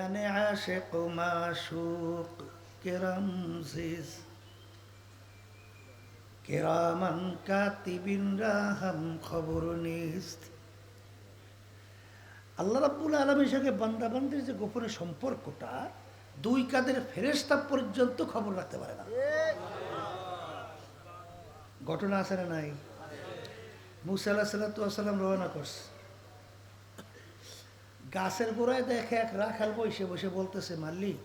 ইয়ানে আশিক মাশুক কেরামজিজ কেরামান কাতিবিন রাহাম খবর নিস্ত। আল্লাহ রাব্বুল আলামিনের সঙ্গে বান্দা বান্দির যে গোপনে সম্পর্কটা, দুই কাঁধের ফেরেশতা পর্যন্ত খবর রাখতে পারে না। ঘটনা আছে না নাই? মুসা আলাইহিস সালাম রওনা করছে, গাছের গোড়ায় দেখে এক রাখাল বসে বসে বলতেছে, মালিক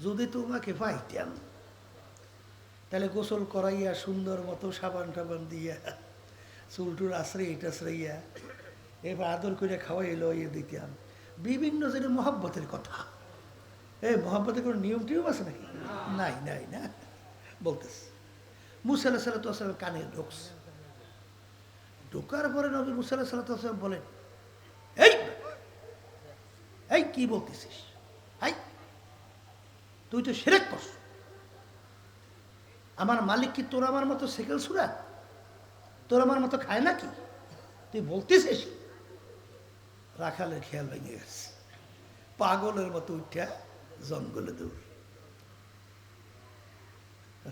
যদি তোমাকে পাইতাম তাহলে গোসল করাইয়া সুন্দর মতো সাবান টাবান দিয়া চুলটুর আশ্রয় টাশ্রইয়া এবার আদর করে খাওয়াই লইয়ে দিতাম। বিভিন্ন যে মহব্বতের কথা, এই মহব্বতের কোনো নিয়ম টিয়ম আছে নাকি? নাই নাই না বলতেছে। মুসা আলাইহিস সালাম কানে ঢুকছে, ঢোকার পরে নবী মুসা আলাইহিস সালাম বলেন, এই এই কি বলতেছিস? এই তুই তো শিরক করছ, আমার মালিক কি তোর আমার মতো সেকেল সুরা, তোর আমার মতো খায় নাকি? তুই বলতেছিস? রাখালের খেয়াল ভেঙে গেছে, পাগলের মতো উঠা জঙ্গলে দৌড়।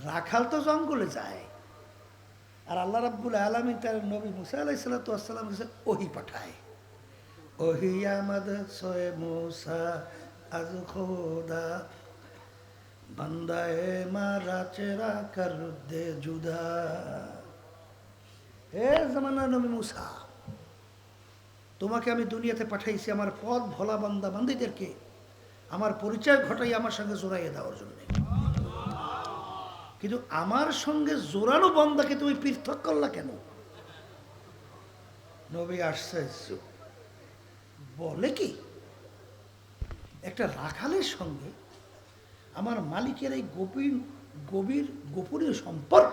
রাখাল তো জঙ্গলে যায়, আর আল্লাহ রাব্বুল আলামিন তার নবী মুসা আলাইহিস সালামের কাছে ওহী পাঠায়। ওহী আমাদ সোয়ে মুসা আজ খোদা বান্দায়ে মারা চেরা কর দে জুদা। হে জামানার নবী মুসা, তোমাকে আমি দুনিয়াতে পাঠাইছি আমার পথ ভোলা বান্দা বান্দিদেরকে আমার পরিচয় ঘটাই আমার সঙ্গে জোড়াইয়ে দেওয়ার জন্য। কিন্তু আমার সঙ্গে জোরানো বান্দাকে তুমি পৃথক করলা কেন? নবী আশ্চর্য, বলে কি একটা রাখালের সঙ্গে আমার মালিকের এই গভীর গোপনীয় সম্পর্ক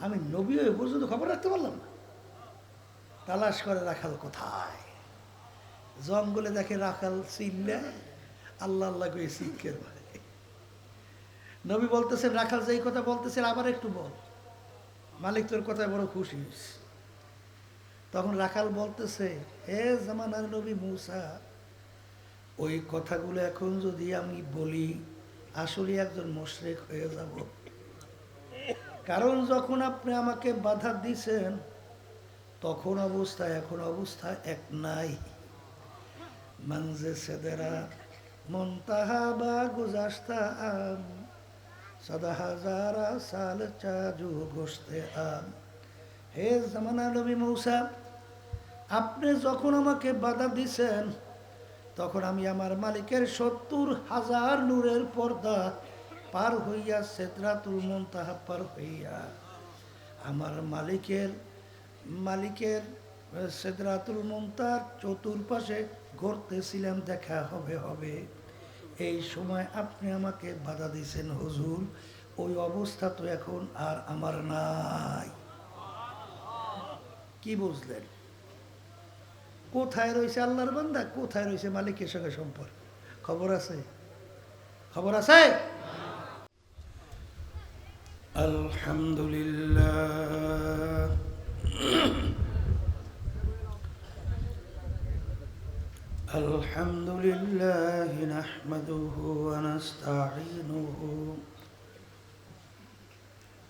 আমি নবী হয়ে পর্যন্ত খবর রাখতে পারলাম না। তালাশ করে রাখাল কোথায়, জঙ্গলে দেখে রাখাল চিল্লে আল্লাহ আল্লাহ করে শিক্ষের ভাই। নবী বলতেছেন, রাখাল যেই কথা বলতেছেন আবার একটু বল, মালিক তোর কথায় বড় খুশি হয়েছে। তখন রাখাল বলতেছে, হে জামানার নবী মুসা, ওই কথাগুলো এখন যদি আমি বলি আসলে একজন মুশরিক হয়ে যাব। কারণ যখন আপনি আমাকে বাধা দিছেন তখন অবস্থা এখন অবস্থা এক নাই। মানজে সেদেরা মন্তাহা বা গুজাস্তা আম সদা হাজারা সাল চাজু গোস্তে আম। হে জামানা নবী মূসা, আপনি যখন আমাকে বাধা দিছেন তখন আমি আমার মালিকের ৭০,০০০ নূরের পর্দা পার হইয়া সিদরাতুল মুনতাহা পার হইয়া আমার মালিকের সিদরাতুল মুনতাহার চতুর্পাশে ঘুরতেছিলাম, দেখা হবে। এই সময় আপনি আমাকে বাধা দিয়েছেন হুজুর, ওই অবস্থা তো এখন আর আমার নাই। কি বুঝলেন? কোথায় রয়েছে আল্লাহর বান্দা, কোথায় রয়েছে মালিকের সঙ্গে সম্পর্ক? খবর আছে? খবর আছে? আলহামদুলিল্লাহ আলহামদুলিল্লাহ নাহমাদুহু ওয়া নাস্তাঈনুহু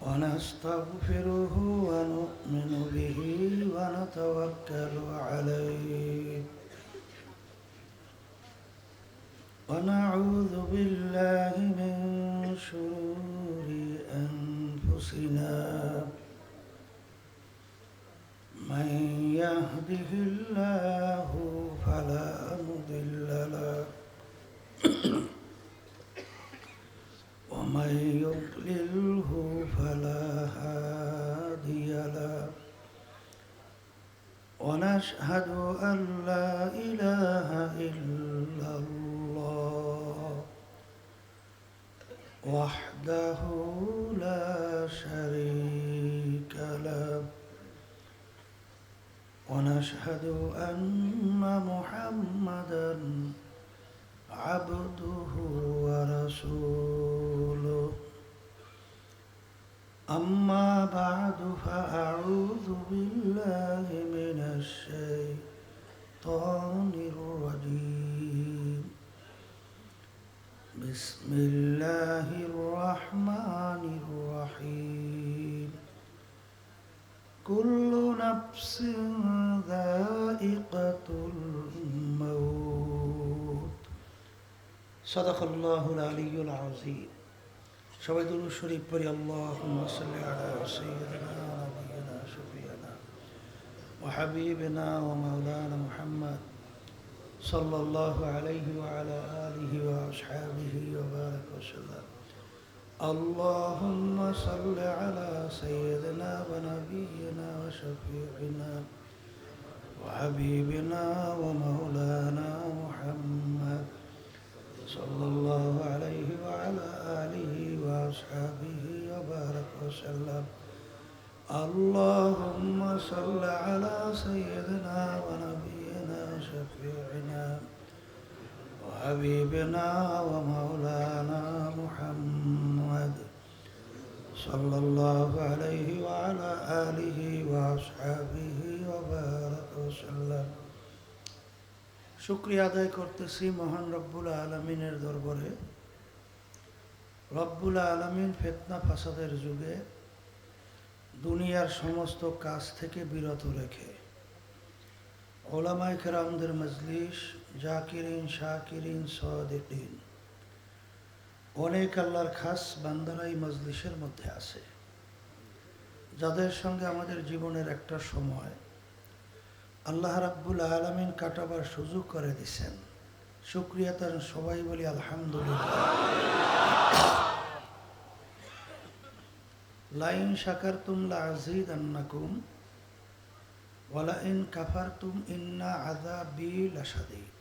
ওয়া নাস্তাগফিরুহু ওয়া নু'মিনু বিহি ওয়া নাতাওয়াক্কালু আলাইহি ওয়া নাউযু বিল্লাহি মিন শুরুরি আনফুসিনা من يهده الله فلا مضل له ومن يضلله فلا هادي له ونشهد أن لا إله إلا الله وحده لا شريك له ونشهد أن محمدًا عبده ورسوله أما بعد فأعوذ بالله من الشيطان الرجيم بسم الله الرحمن الرحيم كل نفس ذائقة الموت صدق الله العلي العظيم সবাই দুরূদ শরীফ পড়ি আল্লাহুম্মা সাল্লি আলা সাইয়্যিদিনা নাবিয়িনা শাফিঈনা ওয়া হাবিবিনা ওয়া মাওলানা মুহাম্মদ সাল্লাল্লাহু আলাইহি ওয়া আলা আলিহি ওয়া আসহাবিহি ওয়া বারাক ওয়া সাল্লাম আল্লাহুম্মা সাল্লি আলা সাইয়্যিদিনা ওয়া নাবিয়িনা ওয়া শাফিঈনা ওয়া হাবিবিনা ওয়া মাওলানা মুহাম্মদ সাল্লাল্লাহু আলাইহি ওয়া আলা আলিহি ওয়া আসহাবিহি ওয়া বারাক ওয়া সাল্লাম আল্লাহুম্মা সাল্লি আলা সাইয়্যিদিনা ওয়া নাবিয়িনা ওয়া শাফিঈনা ওয়া হাবিবিনা ওয়া মাওলানা মুহাম্মদ সাল্লাল্লাহু আলাইহি ওয়া আলা আলিহি ওয়া আসহাবিহি ওয়া বারাক ওয়া সাল্লাম। শুকরিয়া আদায় করতেছি মহান রব্বুল আলমিনের দরবারে। রব্বুল আলমিন ফিতনা ফাসাদের যুগে দুনিয়ার সমস্ত কাজ থেকে বিরত রেখে ওলামায়ে কেরামদের মজলিস, জাকিরিন, শাকিরিন, সাদিকিন, অনেক আল্লাহর খাস বান্দারাই মজলিসের মধ্যে আছে, যাদের সঙ্গে আমাদের জীবনের একটা সময় আল্লাহ রাব্বুল আলামিন কাটাবার সুযোগ করে দিয়েছেন। শুকরিয়া তার সবাই বলি আলহামদুলিল্লাহ। লাইন শাকারতুম লাযীদান্নাকুম ওয়া লাইন কাফারতুম ইন্না আযাবি লাশাদীদ।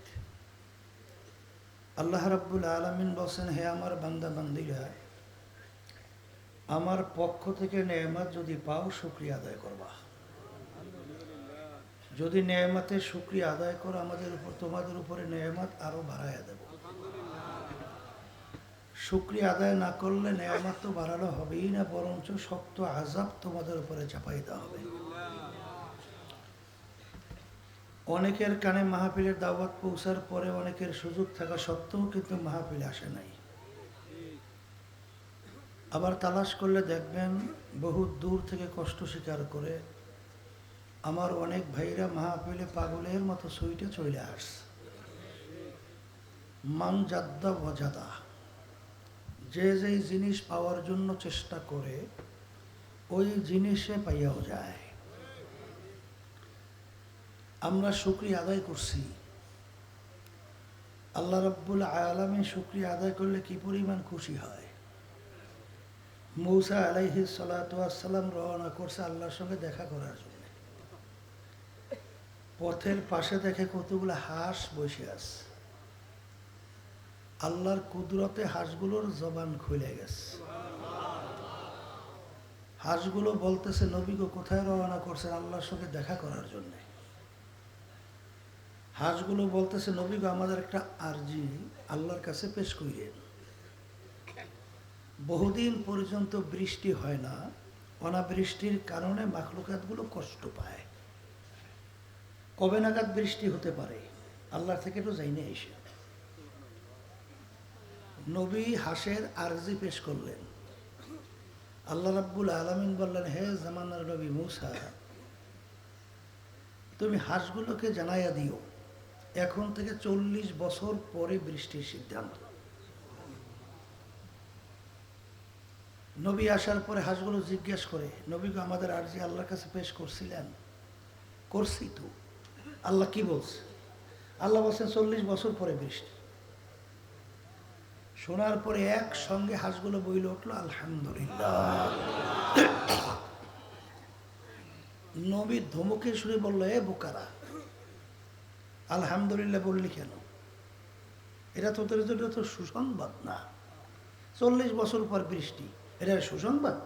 আল্লাহ রাব্বুল আলামিন বলেন, হে আমার বান্দা বান্দীরা, আমার পক্ষ থেকে নেয়ামত যদি পাও শুকরিয়া আদায় করবা। যদি নেয়ামতের শুকরিয়া আদায় করো, আমাদের উপর তোমাদের উপরে নেয়ামত আরো বাড়াইয়া দেব। শুকরিয়া আদায় না করলে নেয়ামত তো বাড়ানো হবেই না, বরঞ্চ শক্ত আযাব তোমাদের উপরে চাপাই দেওয়া হবে। অনেকের কানে মাহফিলের দাওয়াত পৌঁছার পরে অনেকের সুযোগ থাকা সত্ত্বেও কিন্তু মাহফিলে আসে নাই। আবার তালাশ করলে দেখবেন বহু দূর থেকে কষ্ট স্বীকার করে আমার অনেক ভাইরা মাহফিলে পাগলের মতো সুইটে চলে আসছে। মান জাদ্দা ওয়াজাদা, যে যেই জিনিস পাওয়ার জন্য চেষ্টা করে ওই জিনিসে পাইয়াও যায়। আমরা শুকরিয়া আদায় করছি। আল্লাহ রাব্বুল আলামিন শুকরিয়া আদায় করলে কি পরিমাণ খুশি হয়। মূসা আলাইহিস সালাতু ওয়াস সালাম রওনা করছে আল্লাহর সঙ্গে দেখা করার জন্য। পথের পাশে দেখে কতগুলো হাঁস বসে আছে। আল্লাহর কুদরতে হাঁসগুলোর জবান খুলে গেছে। হাঁসগুলো বলতেছে, নবী গো, কোথায় রওনা করছেন? আল্লাহর সঙ্গে দেখা করার জন্য। হাঁসগুলো বলতেছে, নবী গো, আমাদের একটা আরজি আল্লাহর কাছে পেশ করিলেন। বহুদিন পর্যন্ত বৃষ্টি হয় না, অনাবৃষ্টির কারণে মাখলুকাতগুলো কষ্ট পায়। কবে নাগাদ বৃষ্টি হতে পারে আল্লাহ থেকে তো যাইনি এসে। নবী হাঁসের আরজি পেশ করলেন। আল্লাহ রাব্বুল আলামিন বললেন, হে জামানার নবী মূসা, তুমি হাঁসগুলোকে জানাইয়া দিও এখন থেকে 40 বছর পরে বৃষ্টির সিদ্ধান্ত। নবী আসার পরে হাঁসগুলো জিজ্ঞেস করে, নবীকে আমাদের আরজি আল্লাহর কাছে পেশ করছিলেন? করছি তো। আল্লাহ কি বলছে? আল্লাহ বলছেন 40 বছর পরে বৃষ্টি। শোনার পরে একসঙ্গে হাঁসগুলো বইলে উঠলো আলহামদুলিল্লাহ। নবী ধমকে সুরে বললো, এ বোকারা, আলহামদুলিল্লাহ বললি কেন? এটা তোদের জন্য তো সুসংবাদ না। 40 বছর পর বৃষ্টি, এটা সুসংবাদ?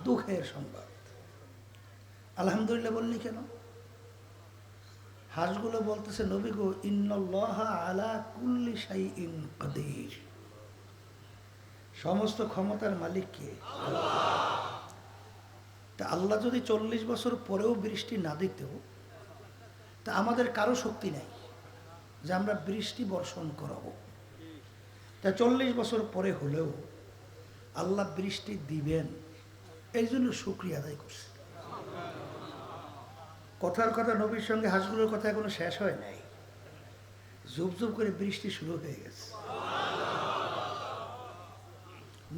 দুঃখের সংবাদ। আলহামদুলিল্লাহ বললি কেন? হাঁসগুলো বলতেছে, নবী গো, ইন্নাল্লাহা আলা কুল্লি শাইইন কাদির। সমস্ত ক্ষমতার মালিক কে? তা আল্লাহ যদি 40 বছর পরেও বৃষ্টি না দিতেও, তা আমাদের কারো শক্তি নাই যে আমরা বৃষ্টি বর্ষণ করাবো। তা তা 40 বছর পরে হলেও আল্লাহ বৃষ্টি দিবেন, এই জন্য শুকরিয়া আদায় করছে। কথার কথা, নবীর সঙ্গে হাঁসগুলোর কথা এখনো শেষ হয় নাই, জুব জুব করে বৃষ্টি শুরু হয়ে গেছে।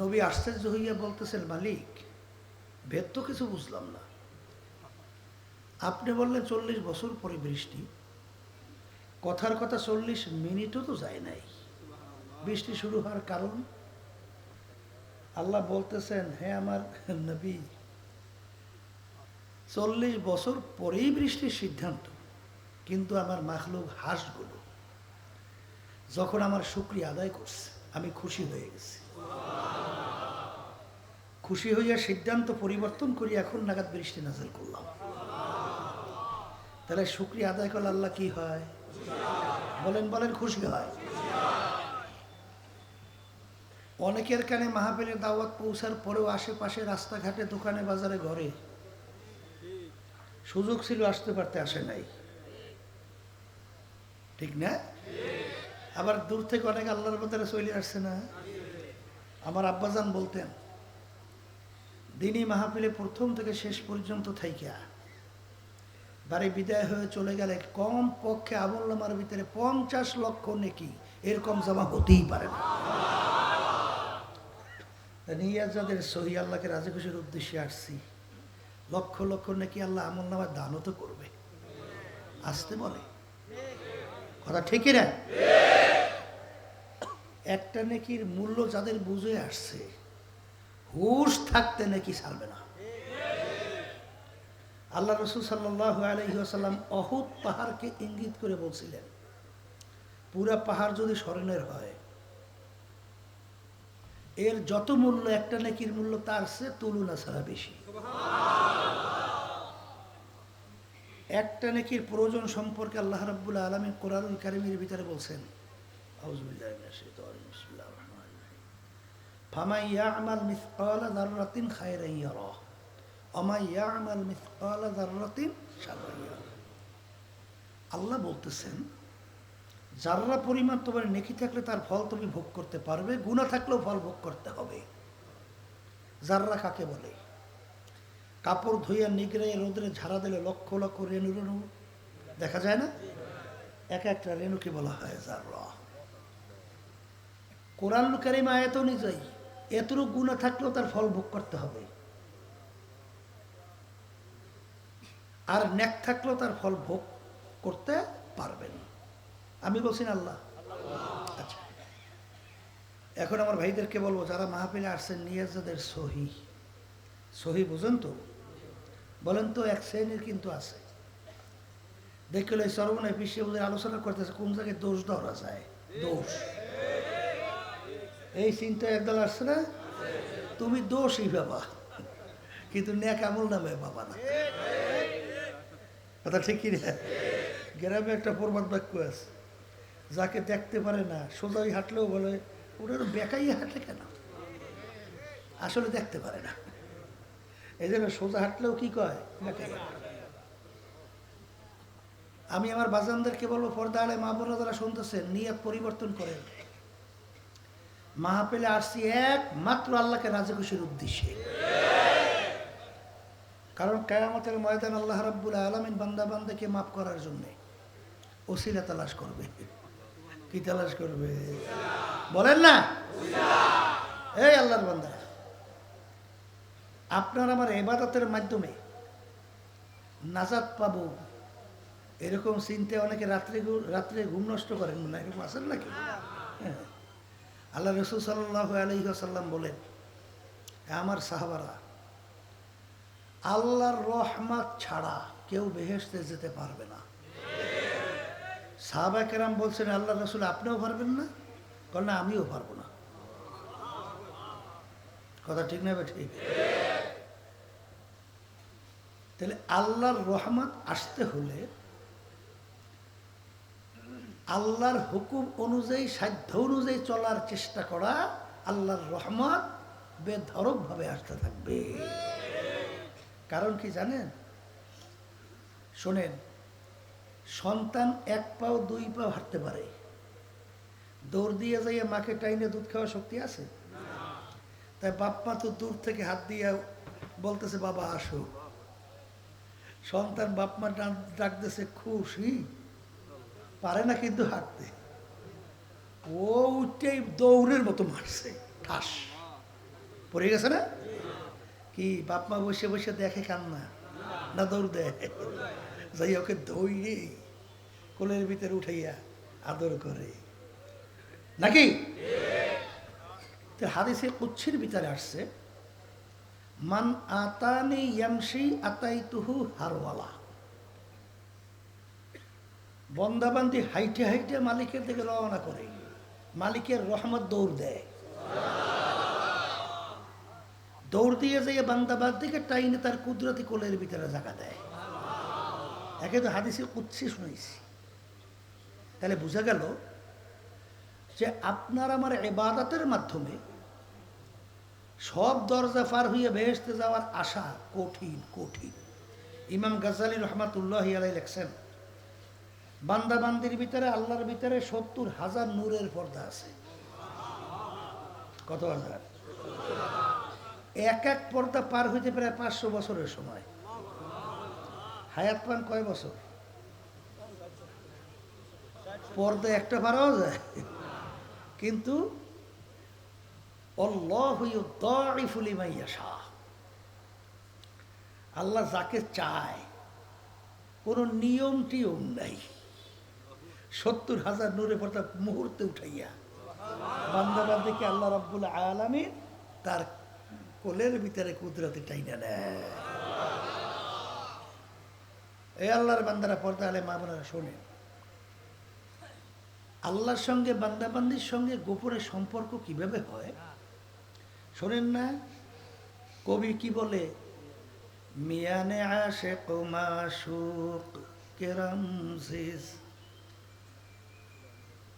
নবী আশ্চর্য হইয়া বলতেছেন, মালিক ভেদ তো কিছু বুঝলাম না, আপনি বললেন 40 বছর পরে বৃষ্টি, কথার কথা 40 মিনিটও তো যায় নাই বৃষ্টি শুরু হওয়ার কারণ? আল্লাহ বলতেছেন, হ্যাঁ আমার নবী, 40 বছর পরেই বৃষ্টির সিদ্ধান্ত, কিন্তু আমার মাখলুক হাঁসগুলো যখন আমার শুকরিয়া আদায় করছে, আমি খুশি হয়ে গেছি। খুশি হইয়া সিদ্ধান্ত পরিবর্তন করি, এখন নাগাদ বৃষ্টি নাযিল করলাম। তাহলে শুকরিয়া আদায় করলে আল্লাহ কি হয়? বলেন বলেন, খুশি হয়। অনেকের কানে মাহফিলের দাওয়াত পৌঁছার পরেও আশেপাশে রাস্তাঘাটে, দোকানে, বাজারে, ঘরে সুযোগ ছিল আসতে পারতে, আসে নাই, ঠিক না? আবার দূর থেকে অনেক আল্লাহর বাজারে চলে আসছে না। আমার আব্বাজান বলতেন, দিনই মাহফিলে প্রথম থেকে শেষ পর্যন্ত থাইকা বাড়ি বিদায় হয়ে চলে গেলে কম পক্ষে আমলনামার ভিতরে 50 লক্ষ নেকি এরকম জমা হতেই পারে না। নিয়াজ যাদের সহি, আল্লাহকে রাজি খুশির উদ্দেশ্যে আসছি, লক্ষ লক্ষ নেকি আল্লাহ আমলনামায় দানও তো করবে। আসতে বলে কথা ঠিকই না? একটা নেকির মূল্য যাদের বুঝে আসছে, হুশ থাকতে নেকি ছাড়বে না। আল্লাহ রসুল সাল্লাল্লাহু আলাইহি ওয়াসাল্লাম অহুদ পাহাড়কে ইঙ্গিত করে বলছিলেন, পুরা পাহাড় যদি স্মরণের হয়, এর যত মূল্য একটা নেকির মূল্য তার চেয়ে তুলনা ছাড়া বেশি। একটা নেকির প্রয়োজন সম্পর্কে আল্লাহ রাব্বুল আলামিন কোরআনুল কারীমের ভিতরে বলছেন, আউযু বিল্লাহি মিনাশ শাইতানির রাজিম, বিসমিল্লাহির রহমানির রহিম, ফামান ইয়া'মাল মিসকালা যাররাতিন খায়রান ইয়ারাহ ওয়া মান ইয়া'মাল মিসকালা যাররাতিন শাররান ইয়ারাহ। আল্লাহ বলতেছেন, যাররা পরিমাণ তোমার নেকি থাকলে তার ফল তুমি ভোগ করতে পারবে, গুনাহ থাকলেও ফল ভোগ করতে হবে। যাররা কাকে বলে? কাপড় ধুইয়া নিগড়ে রোদরে ঝাড়া দিলে লক্ষ লক্ষ রেণু রেণু দেখা যায় না? এক একটা রেণুকে বলা হয় যাররা। কোরআনুল কারীম আয়াত অনুযায়ী এতটুকু গুনাহ থাকলেও তার ফল ভোগ করতে হবে, আর নেক থাকলেও তার ফল ভোগ করতে পারবেন। আমি বলছি না আল্লাহ? আচ্ছা, এখন আমার ভাইদেরকে বলবো, যারা মাহফিলে আসছেন, নিয়াজ যাদের সহি, সহি বুঝেন তো? বলেন তো, এক শ্রেণীর কিন্তু আছে, দেখলে এই সর্বনয় বিশ্বে ওদের আলোচনা করতেছে কোন জায়গায় দোষ ধরা যায়। দোষ, এই চিন্তা একদল আসছে না, তুমি দোষই বাবা, কিন্তু নেক আমল নামে বাবা না। কথা ঠিক কি না? গ্রামে একটা প্রবাদ বাক্য আছে, যাকে দেখতে পারে না সোজাই হাঁটলেও বলে ওটা বেকাই হাঁটে কেন, আসলে দেখতে পারে না, এই জন্য সোজা হাঁটলেও কি কয়, বেকাই হাঁটে। আমি আমার বাজানদেরকে বলবো, পর্দা আলে মা বোনরা যারা শুনতেছেন, নিয়ত পরিবর্তন করেন। মাহফিলে আসছি একমাত্র আল্লাহকে রাজি খুশির উদ্দেশ্যে, কারণ কিয়ামতের ময়দান আল্লাহ রাব্বুল আলামিন বান্দা বান্দাকে মাফ করার জন্য ওসিলা তালাশ করবে। কি তালাশ করবে? বলেন না? এই আল্লাহর বান্দা, আপনার আমার ইবাদতের মাধ্যমে নাজাত পাবো, এরকম চিন্তা অনেকে রাত্রে ঘুম নষ্ট করেন না, এরকম আছেন নাকি? হ্যাঁ। আল্লাহ রাসূল সাল্লাল্লাহু আলাইহি ওয়াসাল্লাম বলেন, আমার সাহাবারা, আল্লাহর রহমত ছাড়া কেউ বেহেশতে যেতে পারবে না। সাহাবা কেরাম বলছেন, আল্লাহ রাসূল আপনিও পারবেন না? বলেন না, আমিও পারবো না। কথা ঠিক না? ঠিক। তাহলে আল্লাহর রহমত আসতে হলে আল্লাহর হুকুম অনুযায়ী, সাধ্য অনুযায়ী চলার চেষ্টা করা, আল্লাহর রহমত বেধড়কভাবে আসতে থাকবে। কারণ কি জানেন? শোনেন, সন্তান 1 পাও 2 পাও হাঁটতে পারে, দৌড় দিয়ে যাইয়া মাকে টাইনে দুধ খাওয়ার শক্তি আছে? তাই বাপ-মা তো দূর থেকে হাত দিয়ে বলতেছে বাবা আসো। সন্তান বাপ-মা ডাকতেছে খুশি, পারে না কিন্তু হাঁটতে। ও উঠেই দৌড়ের মতো মারছে, ঠাস পড়ে গেছে না? কি বাপ-মা বসে বসে দেখে কান্না না দৌড় দেয়? যাই ওকে দৌড়ে কোলের ভিতরে উঠাইয়া আদর করে নাকি? হাদিসে কুচ্ছির ভিতরে আসছে মান আতানি ইয়ামশি আতাইতুহু হারওয়ালা। বন্দাবান্দি হাইটে হাইটে মালিকের দিকে রওনা করে, মালিকের রহমত দৌড় দেয়। দৌড় দিয়ে যাইয়ে বান্দাবাদ দিকে টাইনে তার কুদরতি কোলের ভিতরে জায়গা দেয়। একে তো হাদিসে কুচ্ছি শুনেছি। তাহলে বোঝা গেল যে আপনার আমার ইবাদতের মাধ্যমে সব দরজা পার হইয়া বেহেশতে যাওয়ার আশা কঠিন কঠিন। ইমাম গাজ্জালী রহমাতুল্লাহি আলাইহি লেখছেন, বান্দা বান্দির ভিতরে আল্লাহর ভিতরে ৭০,০০০ নূরের পর্দা আছে। কত হাজার? এক এক পর্দা পার হইতে প্রায় ৫০০ বছরের সময়। হায়াত পান কয় বছর? পর্দা একটা পারাও যায়, কিন্তু আল্লাহ যাকে চায় কোনো নিয়ম টিয়ম নাই। ৭০,০০০ নূরে পর্দা মুহূর্তে উঠাইয়া বান্দাবান্দিকে আল্লাহ রাব্বুল আলামিন তার কোলের ভিতরে কুদরতে টাইনা নেয়। এই আল্লাহর বান্দারা পর্দা আলে মা বোনেরা শোনেন, আল্লাহর সঙ্গে বান্দাবান্দির সঙ্গে গোপনে সম্পর্ক কিভাবে হয় শোনেন না? কবি কি বলে, মিয়ানে আশিক মাশুক কেরামজিজ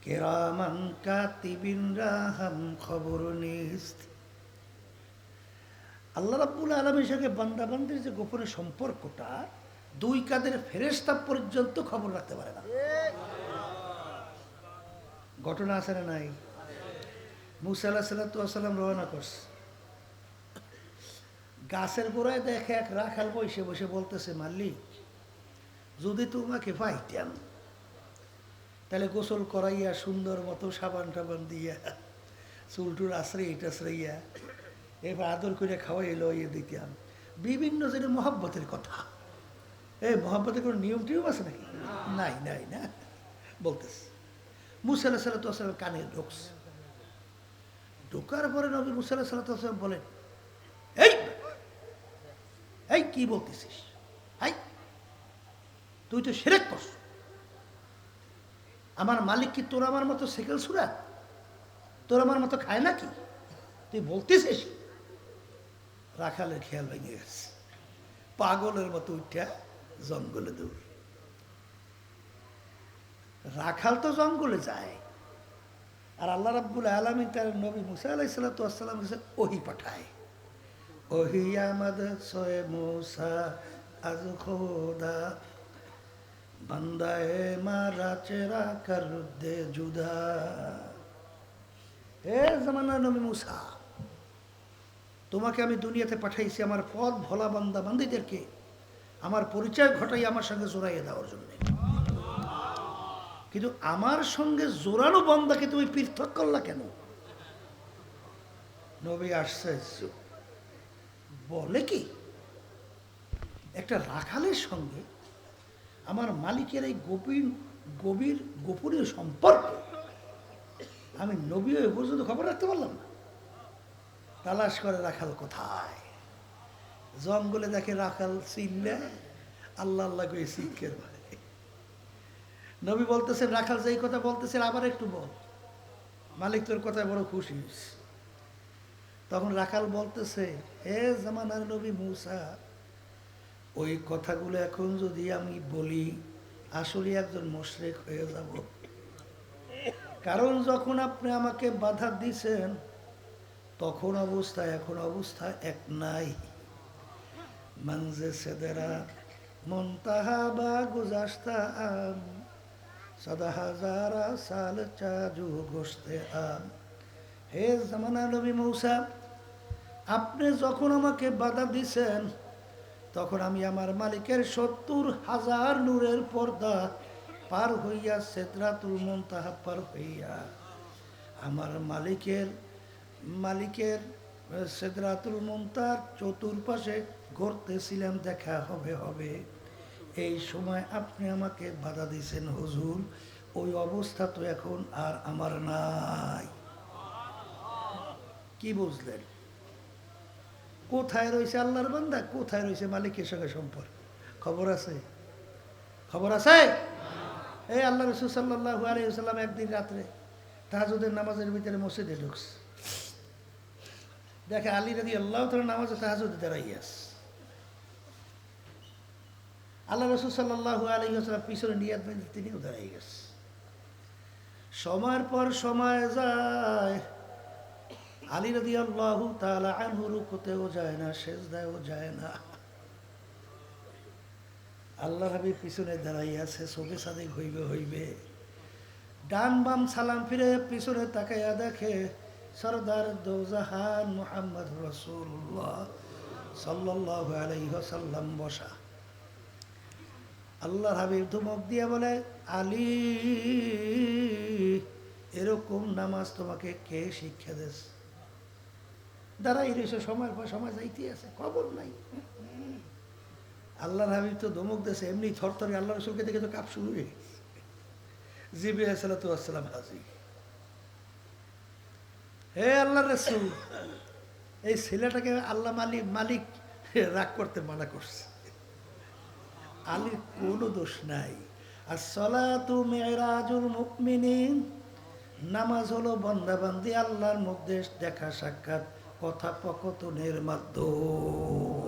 কেরামান কাতিবিন রাহাম খবর নিস্ত। আল্লাহ রাব্বুল আলামিনের সঙ্গে বান্দাবান্দির যে গোপনে সম্পর্কটা, দুই কাদের ফেরেশতা পর্যন্ত খবর রাখতে পারে না। ঘটনা আছে না নাই? মুসা আলাইহিস সালাম রওনা করছে, গাছের গোড়ায় দেখে এক রাখাল বসে বসে বলতেছে, মালিক যদি তোমাকে পাইতাম তাহলে গোসল করাইয়া সুন্দর মতো সাবান টাবান দিয়া চুলটুল আশ্রইয়া এবার আদর করে খাওয়াই লইয়ে দিতাম। বিভিন্ন যে মহব্বতের কথা, এই মহব্বতের কোনো নিয়ম টিয়ম আছে নাকি? নাই নাই না বলতেছে। মুসা আলাইহিস সালাম কানে ঢুকছে, ঢোকার পরে নবী মুসা আলাইহিস সালাম বলেন, এই এই কি বলতেছিস? হাই, তুই তো শিরক করছ। আমার মালিক কি তোর আমার মতো সেকেল সুরা? তোর আমার মতো খায় নাকি? তুই বলতেছিস? রাখালের খেয়াল ভেঙে গেছে, পাগলের মতো উঠা জঙ্গলে দৌড়। রাখাল তো জঙ্গলে যায়, আর আল্লাহ রাব্বুল আলামিন তার নবী মুসা আলাইহিস সালাম কাছে ওহী পাঠায়। ওহী আমাদ সোয়ে মুসা আজ খোদা বান্দায়ে মারা চেরা কর দে জুদা। হে জামানার নবী মুসা, তোমাকে আমি দুনিয়াতে পাঠাইছি আমার পথ ভোলা বান্দা বান্দিদেরকে আমার পরিচয় ঘটাই আমার সঙ্গে জোড়াইয়ে দেওয়ার জন্য। কিন্তু আমার সঙ্গে জোরানো বান্দাকে তুমি পৃথক করলা কেন? নবী আশ্চর্য, বলে কি একটা রাখালের সঙ্গে আমার মালিকের এই গভীর গোপনীয় সম্পর্ক আমি নবী এ পর্যন্ত খবর রাখতে পারলাম না। তালাশ করে রাখাল কোথায়, জঙ্গলে দেখে রাখাল চিল্লে আল্লাহ আল্লাহ করে শিক্ষের ভাই। নবী বলতেছেন, রাখাল যেই কথা বলতেছেন আবার একটু বল, মালিক তোর কথায় বড় খুশি হয়েছে। তখন রাখাল বলতেছে, হে জামানার নবী মুসা, ওই কথাগুলো এখন যদি আমি বলি আসলে একজন মুশরিক হয়ে যাব। কারণ যখন আপনি আমাকে বাধা দিছেন তখন অবস্থা এখন অবস্থা এক নাই। মানজে সেদেরা মন্তাহা বা গুজাস্তা আম सदा हजारा साल चाजू गोश्ते आम। হে জামানা নবী মূসা, আপনি যখন আমাকে বাধা দিছেন তখন আমি আমার মালিকের ৭০,০০০ নূরের পর্দা পার হইয়া সিদরাতুল মুনতাহা পার হইয়া আমার মালিকের মালিকের সিদরাতুল মুনতাহার চতুর্পাশে ঘুরতেছিলাম, দেখা হবে হবে। এই সময় আপনি আমাকে বাধা দিয়েছেন হুজুর, ওই অবস্থা তো এখন আর আমার নাই। কি বুঝলেন? কোথায় রয়েছে আল্লাহর বান্দা, কোথায় রয়েছে মালিকের সঙ্গে সম্পর্ক? খবর আছে? খবর আছে? এই আল্লাহ রাসূল সাল্লাল্লাহু আলাইহি ওয়াসাল্লাম একদিন রাত্রে তাহাজ্জুদের নামাজের ভিতরে মসজিদে ঢুকছে, দেখে আলী রাদিয়াল্লাহু তাআলা নামাজে তাহাজ্জুদে দাঁড়াইয়া আছে। আল্লাহ রাসূল সাল্লাল্লাহু আলাইহি ওয়াসাল্লাম পিছনে নিয়াত বেঁধে তিনিও দাঁড়াই গেছে। সময়ের পর সময় যায়, আলী রাদিয়াল্লাহু তাআলা আনহু রুকুতেও যায় না, সিজদায়ও যায় না। আল্লাহ হাবিব পিছনে দাঁড়াই আছে, চোখে সাদিক হইবে হইবে। ডান বাম সালাম ফিরে পিছনে তাকাইয়া দেখে সরদার দোজাহান মুহাম্মদ রাসূলুল্লাহ সাল্লাল্লাহু আলাইহি ওয়াসাল্লাম বসা। আল্লাহর হাবিব ধমক দিয়ে বলে, আলী, এরকম নামাজ তোমাকে কে শিক্ষা দেছে? দাঁড়াই রয়েছে, সময়ের পর সময় যাইতে আছে, খবর নাই। আল্লাহর হাবিব তো ধমক দিয়েছে, এমনি থরথরে আল্লাহ রসুলকে দেখে তো কাপ শুরু হয়ে গেছে। জিবরিল আলাইহিস সালাতু ওয়াস সালাম হাজির। হে আল্লাহ রসুল, এই ছেলেটাকে আল্লাহ মালিক রাগ করতে মানা করছে। আলীর কোনো দোষ নাই। আর সলাতু মিরাজুল মুমিনিন, নামাজ হলো বান্দাবান্দি আল্লাহর মধ্যে দেখা সাক্ষাৎ কথোপকথনের মাধ্যম।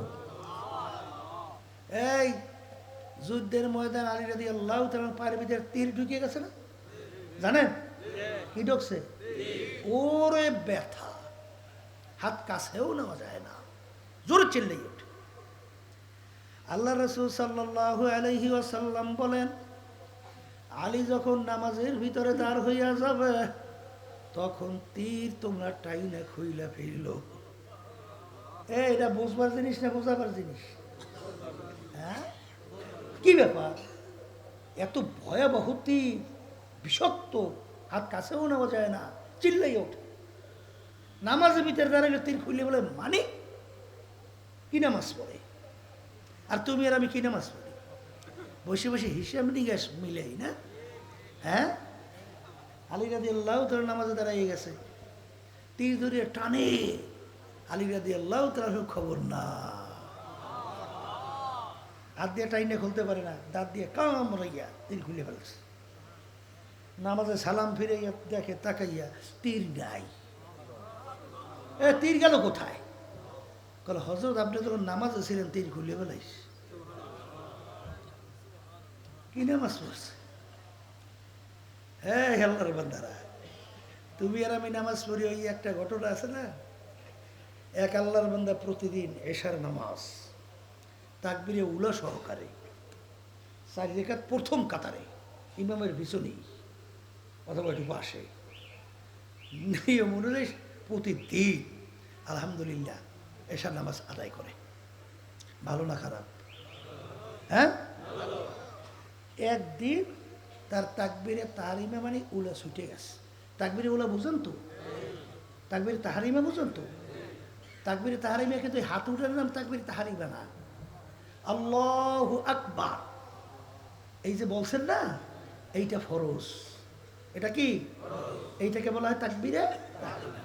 এই যুদ্ধের ময়দান আলী রাদিয়াল্লাহু তাআলা পায়ের ভিতরে তীর ঢুকে গেছে না, জানেন? কি ঢুকছে? ওরে ব্যথা, হাত কাছেও নেওয়া যায় না, জোরে চিল্লাই ওঠে। আল্লাহ রাসূল সাল্লাল্লাহু আলাইহি ওয়াসাল্লাম বলেন, আলী যখন নামাজের ভিতরে দাঁড় হইয়া যাবে তখন তীর তোমরা টাইনে খুইলা ফিরল। এটা বুঝবার জিনিস না বোঝাবার জিনিস? হ্যাঁ, কি ব্যাপার? এত ভয়াবহ তীর, বিষাক্ত, হাত কাছেও নেওয়া যায় না, চিল্লাই ওঠে। নামাজের ভিতরে দাঁড়াইলে তীর খুললে বলে, মানে কি নামাজ পড়ে? আর তুমি আর আমি কি নামাজ পড়ি? বসে বসে হিসাব নিকাশ মিলেই না? হ্যাঁ, আলী রাদিয়াল্লাহু তাআলা নামাজে দাঁড়াইয়ে গেছে, তীর ধরিয়ে টানে, আলী রাদিয়াল্লাহু তাআলার খবর না, হাত দিয়ে টাইনে খুলতে পারে না, দাঁত দিয়ে কামড়াইয়া তীর খুলে ফেলছে। নামাজে সালাম ফিরে দেখে, তাকাইয়া তীর নাই। এ তীর গেল কোথায়? বলে, হযরত আপনি যখন নামাজে ছিলেন তীর খুলে ফেলাইস। কি নামাজ পড়ছে? হ্যাঁ আল্লাহর বান্দারা, তুমি আর আমি নামাজ পড়ি, ওই একটা ঘটনা আছে না, এক আল্লাহর বান্দা প্রতিদিন এশার নামাজ তাকবীরে উলা সহকারে 4 রাকাত প্রথম কাতারে ইমামের পিছনেই অথবা একটু পাশে নিয়ম অনুযায়ী প্রতিদিন আলহামদুলিল্লাহ এশার নামাজ আদায় করে। ভালো না খারাপ? হ্যাঁ, একদিন তার তাকবীরে তাহরিমা মানে উলা ছুটে গেছে। তাকবীরে উলা বুঝেন তো? তাকবীরে তাহরিমা বুঝেন তো? তাকবীরে তাহরিমা কিন্তু হাত উঠার নাম তাকবীরে তাহরিমা না, আল্লাহু আকবার এই যে বলছেন না, এইটা ফরজ। এটা কি? এইটাকে বলা হয় তাকবীরে তাহরিমা।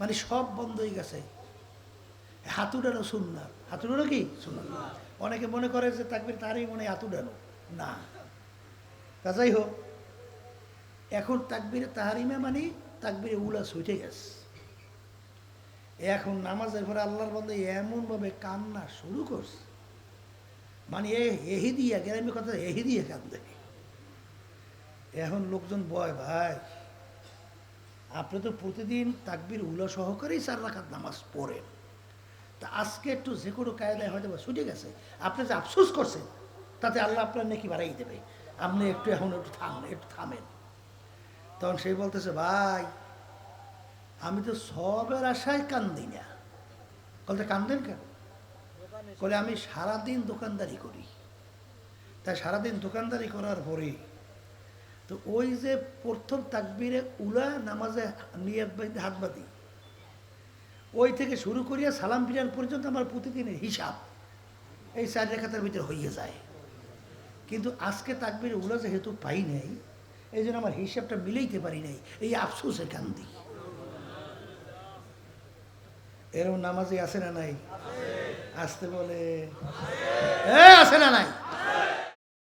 মানে সব বন্ধ হয়ে গেছে, হাত উঠানো সুন্নাত। হাত উঠানো কি সুন্নাত? অনেকে মনে করে যে তাকবীরে তাহরিমা মানে হাত উঠানো না। তা যাই হোক, এখন তাকবীরে তাহরিমা মানে তাকবীরে উলা ছুটে গেছে। এখন নামাজের পরে আল্লাহর বান্দা এমনভাবে কান্না শুরু করছে, মানে এহি দিয়া গ্রামের কথা, এহি দিয়ে কান্দে। এখন লোকজন বয়, ভাই আপনি তো প্রতিদিন তাকবীর উলা সহকারেই 4 রাকাত নামাজ পড়েন, তা আজকে একটু যে কোনো কায়দায় হয়তো বা ছুটে গেছে, আপনি যে আফসোস করছেন তাতে আল্লাহ আপনার নেকি বাড়াই দেবে। আপনি একটু এখন একটু থামেন। তখন সেই বলতেছে, ভাই আমি তো সবের আশায় কান্দি না। বলতে কান্দেন কেন? বলে আমি সারাদিন দোকানদারি করি, তাই সারাদিন দোকানদারি করার পরে তো ওই যে প্রথম তাকবীরে উলা নামাজে নিয়াত বাইন্দে হাত বাঁধি, ওই থেকে শুরু করিয়া সালাম ফিরান পর্যন্ত আমার প্রতিদিনের হিসাব এই 4 রেখাতের ভিতরে হয়ে যায়। কিন্তু আজকে তাকবীরে উলা যেহেতু পাই নাই, এই জন্য আমার হিসাবটা মিলাইতে পারি নাই, এই আফসোসে কান্দি। এরকম নামাজে আছে না নাই? আসতে বলে, আছে না নাই?